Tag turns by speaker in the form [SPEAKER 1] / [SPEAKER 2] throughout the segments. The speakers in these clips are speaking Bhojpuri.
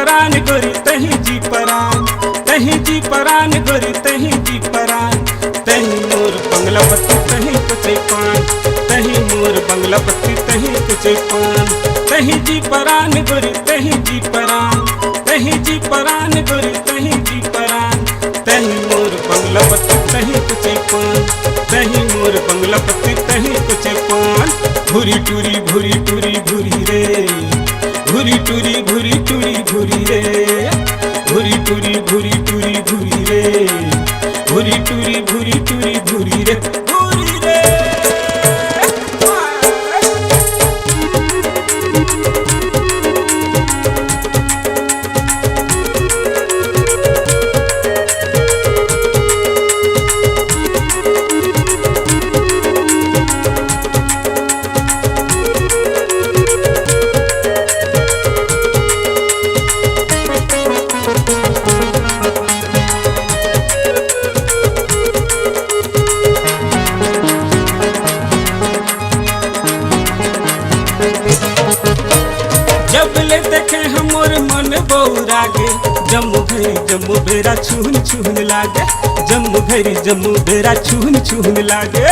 [SPEAKER 1] परान गोरी तही जी परान, तही जी परान गोरी तही जी परान। तही मोर बंगला पत्ती तही कुचे पान, तही मोर बंगला पत्ती तही कुचे पान। तही जी परान गोरी तही जी परान, तही जी परान गोरी तही जी परान। तही मोर बंगला पत्ती तही कुचे पान, तही मोर बंगला पत्ती तही कुचे पान। भूरी टूरी भूरी टूरी भूरी रे, भूरी टूरी भूरी टूरी भूरी रे, भूरी टूरी भूरी टूरी भूरी रे, भूरी टूरी भूरी टूरी भूरी रे, भूरी रे। जब ले देखे हमोर मन बौरागे, जम्मू भेरा छून छून लागे, जम्मू भेरा छून छून लागे।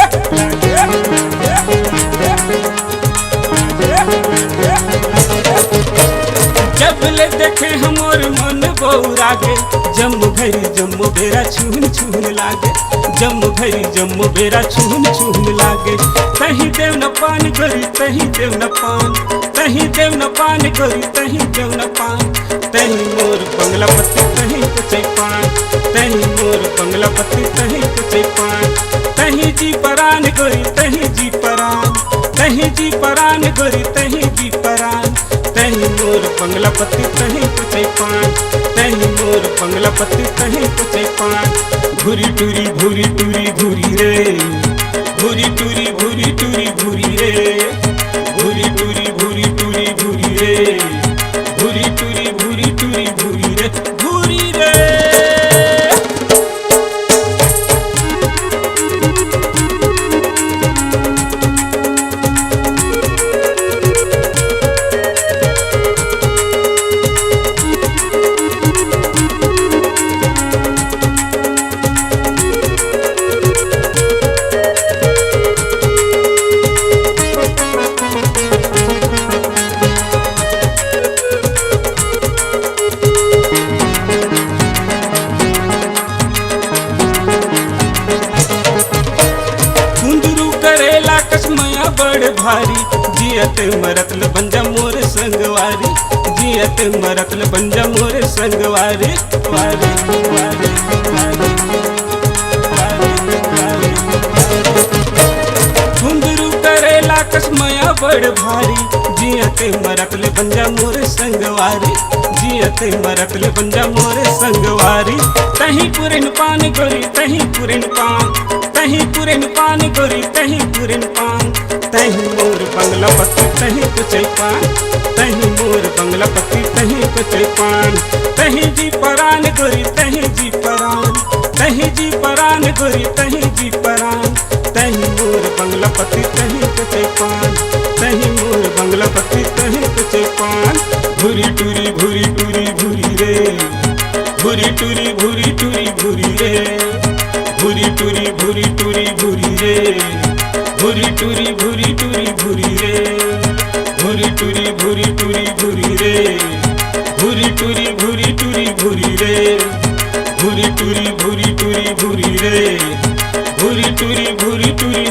[SPEAKER 1] जब ले देखे हमोर मन बौरागे, जम्मू भेरा छून छून लागे, जम्मू भेरा छून छून लागे। तही देव न पान गोरी तही देव न पान, तही देव न पान गोरी तही देव न पान। तही मोर बंगला पत्ती तही कुचे पान, तही मोर बंगला पत्ती तही कुचे पान। तही जी परान गोरी तही जी परान, तही जी परान गोरी तही जी परान। तही मोर बंगला पत्ती तही कुचे पान, तही मोर बंगला पत्ती तही कुचे पान। भूरी टूरी भूरी टूरी भूरी रे, भूरी टूरी भूरी टूरी भूरी रे, भूरी टूरी भूरी टूरी भूरी रे, भूरी टूरी भूरी टूरी भूरी रे, भूरी रे। कसमया बड़ भारी, जियत मरतल बंजा मोर संगवारी, जियत मरतल बंजा मोर संगवारी। वारी वारी वारी वारी घुंघरू करेला कसमया बड़ भारी, जियत मरतल बंजा मोर संगवारी, जियत मरतल बंजा मोर संगवारी। तही पुरन पान गोरी तही पुरन पान, तही पुरन पान गोरी तही पुरन पान। तही मोर बंगला पत्ती तही कुचे पान, तही मोर बंगला पत्ती तही कुचे पान। तही जी परान गोरी तही जी परान, तही जी परान गोरी तही जी परान। तही मोर बंगला पत्ती तही कुचे पान, तही मोर बंगला पत्ती तही कुचे पान। भूरी टूरी भूरी टूरी भूरी रे, भूरी टूरी भूरी टूरी भूरी रे, भूरी टूरी भूरी टूरी भूरी रे, भूरी टूरी भूरी टूरी भूरी रे, भूरी टूरी भूरी टूरी भूरी रे, भूरी टूरी भूरी टूरी भूरी रे, भूरी टूरी भूरी टूरी भूरी रे, भूरी टूरी भूरी टूरी